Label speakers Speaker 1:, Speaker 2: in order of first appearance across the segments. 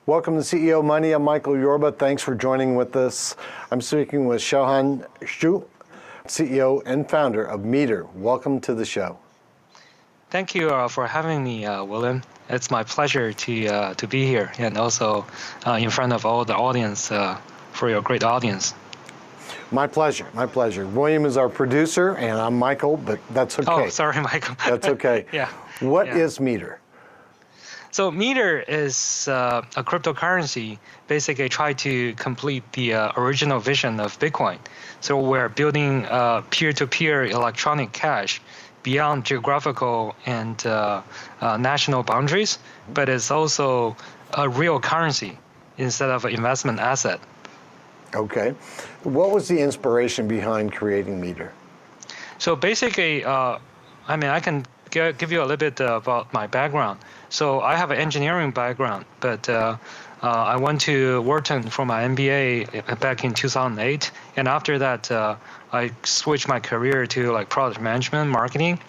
Speaker 1: Welcome to CEO Money. I'm Michael Yorba. Thanks for joining with us. I'm speaking with Xiaohan Zhu, CEO and founder of Meter. Welcome to the show.
Speaker 2: Thank you for having me, William. It's my pleasure to be here and also in front of all the audience for your great audience.
Speaker 1: My pleasure. My pleasure. William is our producer, and I'm Michael, but that's okay.
Speaker 2: Oh, sorry, Michael.
Speaker 1: That's okay.
Speaker 2: Yeah.
Speaker 1: What is Meter?
Speaker 2: So Meter is a cryptocurrency, basically try to complete the original vision of Bitcoin. So we're building peer-to-peer electronic cash beyond geographical and national boundaries, but it's also a real currency instead of an investment asset.
Speaker 1: Okay. What was the inspiration behind creating Meter?
Speaker 2: So basically, I can give you a little bit about my background. So I have an engineering background, but I went to Wharton for my MBA back in 2008, and after that, I switched my career to like product management, marketing,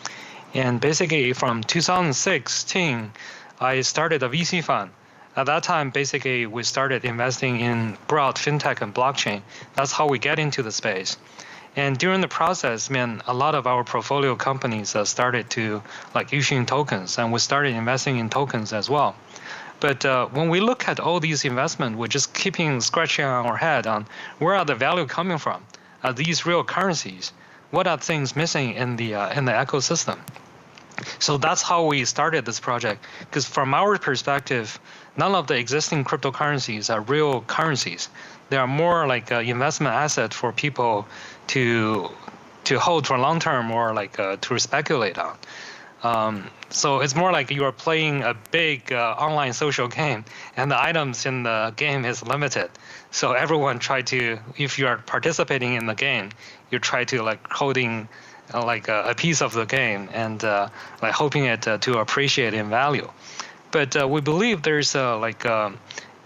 Speaker 2: and basically from 2016, I started a VC fund. At that time, basically, we started investing in broad fintech and blockchain. That's how we get into the space. And during the process, a lot of our portfolio companies started to like issuing tokens, and we started investing in tokens as well. But when we look at all these investments, we're just keeping scratching our head on where are the value coming from? Are these real currencies? What are things missing in the ecosystem? So that's how we started this project, because from our perspective, none of the existing cryptocurrencies are real currencies. They are more like an investment asset for people to hold for long term or like to speculate on. So it's more like you are playing a big online social game, and the items in the game is limited. So everyone if you are participating in the game, you try to like holding like a piece of the game and like hoping it to appreciate in value. But we believe there's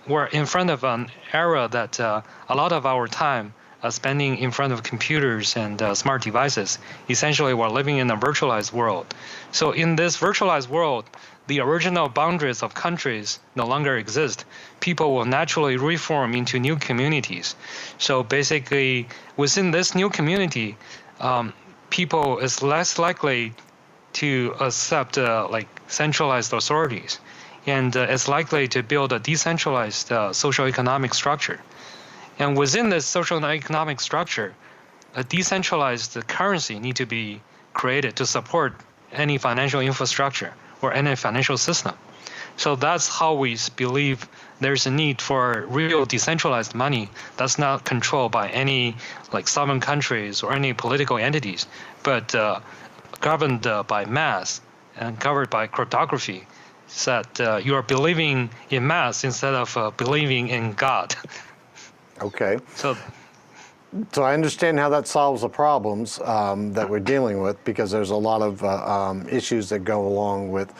Speaker 2: we're in front of an era that a lot of our time spending in front of computers and smart devices. Essentially, we're living in a virtualized world. So in this virtualized world, the original boundaries of countries no longer exist. People will naturally reform into new communities. So basically, within this new community, people is less likely to accept like centralized authorities, and is likely to build a decentralized socio-economic structure. And within this socio-economic structure, a decentralized currency need to be created to support any financial infrastructure or any financial system. So that's how we believe there's a need for real decentralized money that's not controlled by any like sovereign countries or any political entities, but governed by mass and covered by cryptography, so that you are believing in mass instead of believing in God.
Speaker 1: Okay.
Speaker 2: So
Speaker 1: I understand how that solves the problems that we're dealing with, because there's a lot of issues that go along with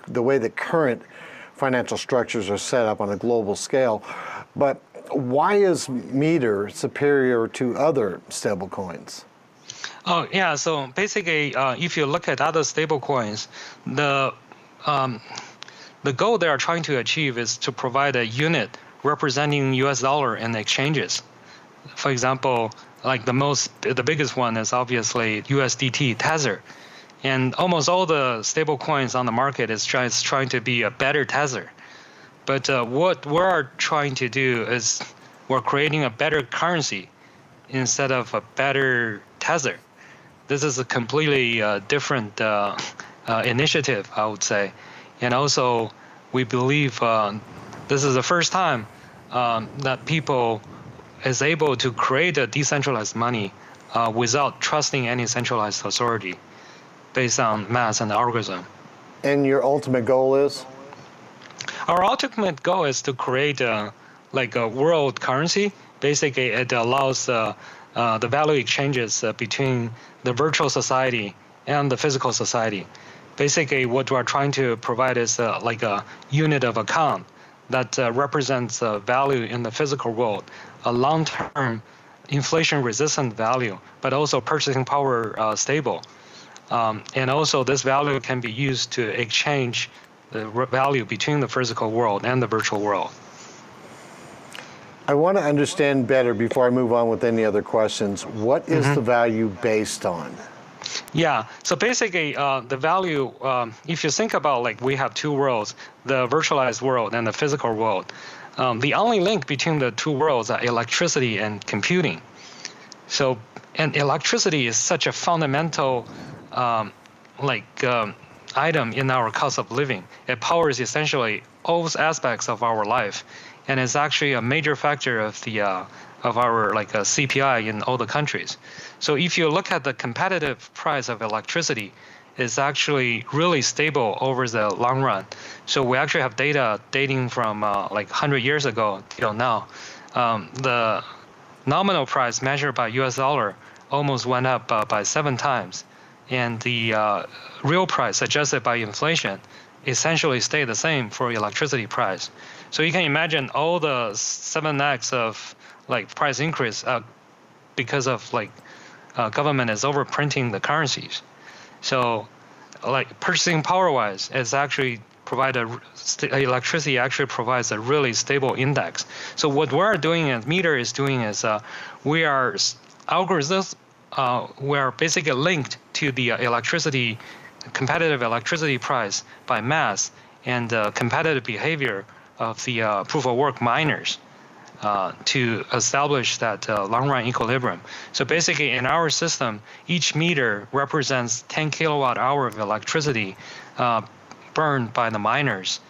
Speaker 1: the way the current financial structures are set up on a global scale. But why is Meter superior to other stablecoins?
Speaker 2: Oh yeah, so basically, if you look at other stablecoins, the goal they are trying to achieve is to provide a unit representing US dollar in exchanges. For example, like the biggest one is obviously USDT Tether. And almost all the stable coins on the market is trying to be a better Tether. But what we're trying to do is we're creating a better currency instead of a better Tether. This is a completely different initiative, I would say. And also, we believe this is the first time that people is able to create a decentralized money without trusting any centralized authority based on math and algorithm.
Speaker 1: And your ultimate goal is?
Speaker 2: Our ultimate goal is to create a world currency. Basically, it allows the value exchanges between the virtual society and the physical society. Basically, what we're trying to provide is like a unit of account that represents value in the physical world, a long-term inflation-resistant value, but also purchasing power stable. And also, this value can be used to exchange the value between the physical world and the virtual world.
Speaker 1: I want to understand better before I move on with any other questions. What is the value based on?
Speaker 2: Yeah, so basically the value, if you think about like we have two worlds, the virtualized world and the physical world. The only link between the two worlds are electricity and computing. So, and electricity is such a fundamental item in our cost of living. It powers essentially all aspects of our life, and it's actually a major factor of the of our CPI in all the countries. So if you look at the competitive price of electricity, it's actually really stable over the long run. So we actually have data dating from 100 years ago till now. The nominal price measured by US dollar almost went up by 7 times. And the real price adjusted by inflation essentially stayed the same for electricity price. So you can imagine all the 7x of price increase because of government is overprinting the currencies. So purchasing power wise, it's actually electricity actually provides a really stable index. So what we're doing and Meter is doing is we are algorithms were basically linked to the competitive electricity price by mass and competitive behavior of the proof of work miners to establish that long-run equilibrium. So basically in our system, each meter represents 10 kilowatt hour of electricity burned by the miners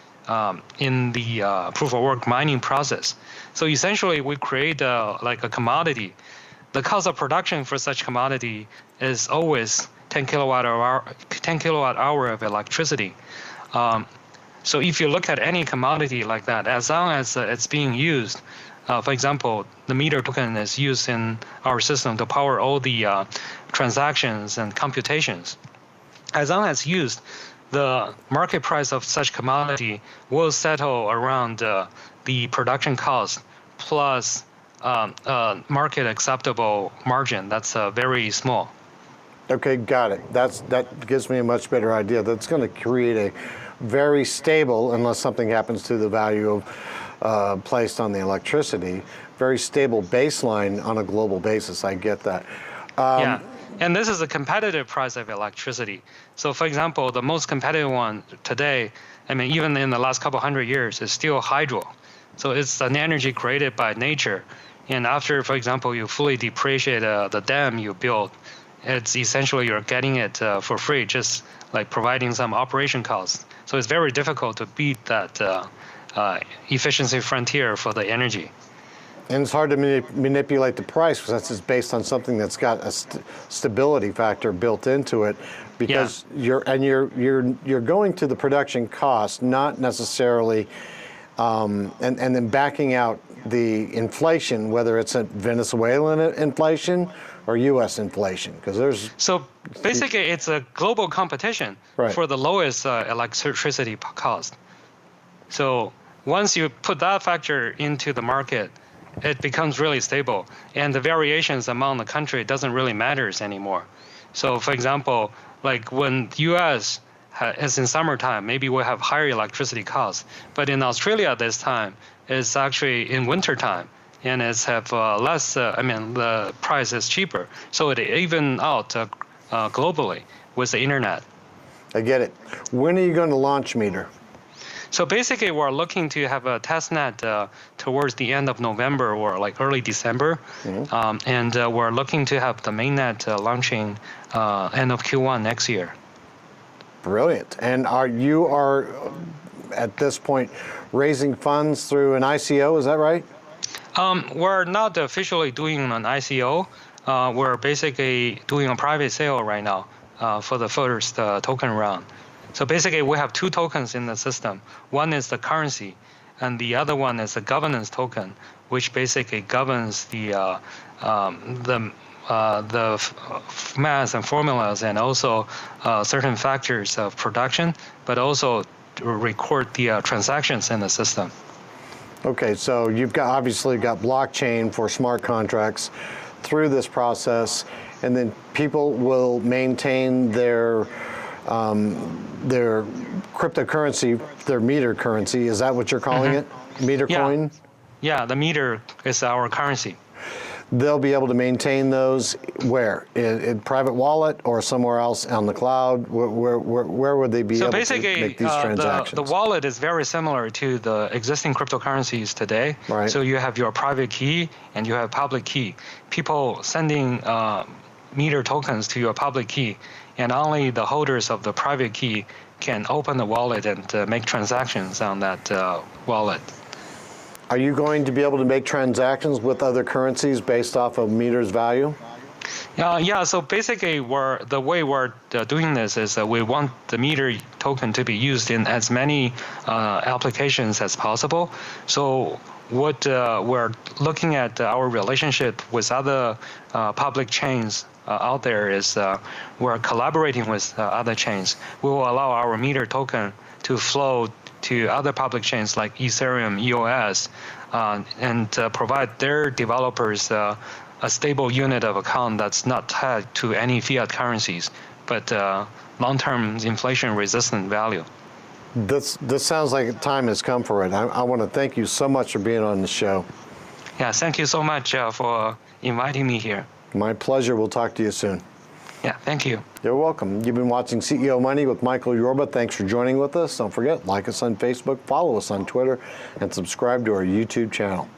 Speaker 2: in the proof of work mining process. So essentially we create a commodity. The cost of production for such commodity is always 10 kilowatt hour of electricity. So if you look at any commodity like that, as long as it's being used, for example, the Meter token is used in our system to power all the transactions and computations. As long as used, the market price of such commodity will settle around the production cost plus market acceptable margin. That's very small.
Speaker 1: Okay, got it. That gives me a much better idea. That's going to create a very stable, unless something happens to the value of placed on the electricity, very stable baseline on a global basis. I get that.
Speaker 2: Yeah, and this is a competitive price of electricity. So for example, the most competitive one today, I mean, even in the last couple 100 years, is still hydro. So it's an energy created by nature. And after, for example, you fully depreciate the dam you built, it's essentially you're getting it for free, just like providing some operation costs. So it's very difficult to beat that efficiency frontier for the energy.
Speaker 1: And it's hard to manipulate the price because that's just based on something that's got a stability factor built into it. Because you're going to the production cost, not necessarily, and then backing out the inflation, whether it's a Venezuelan inflation or U.S. inflation, because there's.
Speaker 2: So basically, it's a global competition for the lowest electricity cost. So once you put that factor into the market, it becomes really stable, and the variations among the country doesn't really matters anymore. So for example, like when U.S. is in summertime, maybe we have higher electricity costs, but in Australia this time, it's actually in wintertime, and it's have less, the price is cheaper. So it even out globally with the internet.
Speaker 1: I get it. When are you going to launch Meter?
Speaker 2: So basically, we're looking to have a testnet towards the end of November or early December, and we're looking to have the mainnet launching end of Q1 next year.
Speaker 1: Brilliant. And you are at this point raising funds through an ICO? Is that right?
Speaker 2: We're not officially doing an ICO. We're basically doing a private sale right now for the first token round. So basically, we have two tokens in the system. One is the currency, and the other one is a governance token, which basically governs the math and formulas, and also certain factors of production, but also to record the transactions in the system.
Speaker 1: Okay, so you've obviously got blockchain for smart contracts through this process, and then people will maintain their cryptocurrency, their Meter currency. Is that what you're calling it? Meter coin?
Speaker 2: Yeah, the meter is our currency.
Speaker 1: They'll be able to maintain those where? In private wallet or somewhere else on the cloud? Where would they be
Speaker 2: So
Speaker 1: able to
Speaker 2: basically,
Speaker 1: make these transactions?
Speaker 2: the wallet is very similar to the existing cryptocurrencies today.
Speaker 1: Right.
Speaker 2: So you have your private key and you have public key. People sending meter tokens to your public key, and only the holders of the private key can open the wallet and make transactions on that wallet.
Speaker 1: Are you going to be able to make transactions with other currencies based off of meter's value?
Speaker 2: Yeah, so basically the way we're doing this is that we want the meter token to be used in as many applications as possible. So what we're looking at our relationship with other public chains out there is we're collaborating with other chains. We will allow our meter token to flow to other public chains like Ethereum, EOS, and provide their developers a stable unit of account that's not tied to any fiat currencies, but long-term inflation-resistant value.
Speaker 1: This sounds like time has come for it. I want to thank you so much for being on the show.
Speaker 2: Yeah, thank you so much for inviting me here.
Speaker 1: My pleasure. We'll talk to you soon.
Speaker 2: Yeah, thank you.
Speaker 1: You're welcome. You've been watching CEO Money with Michael Yorba. Thanks for joining with us. Don't forget, like us on Facebook, follow us on Twitter, and subscribe to our YouTube channel.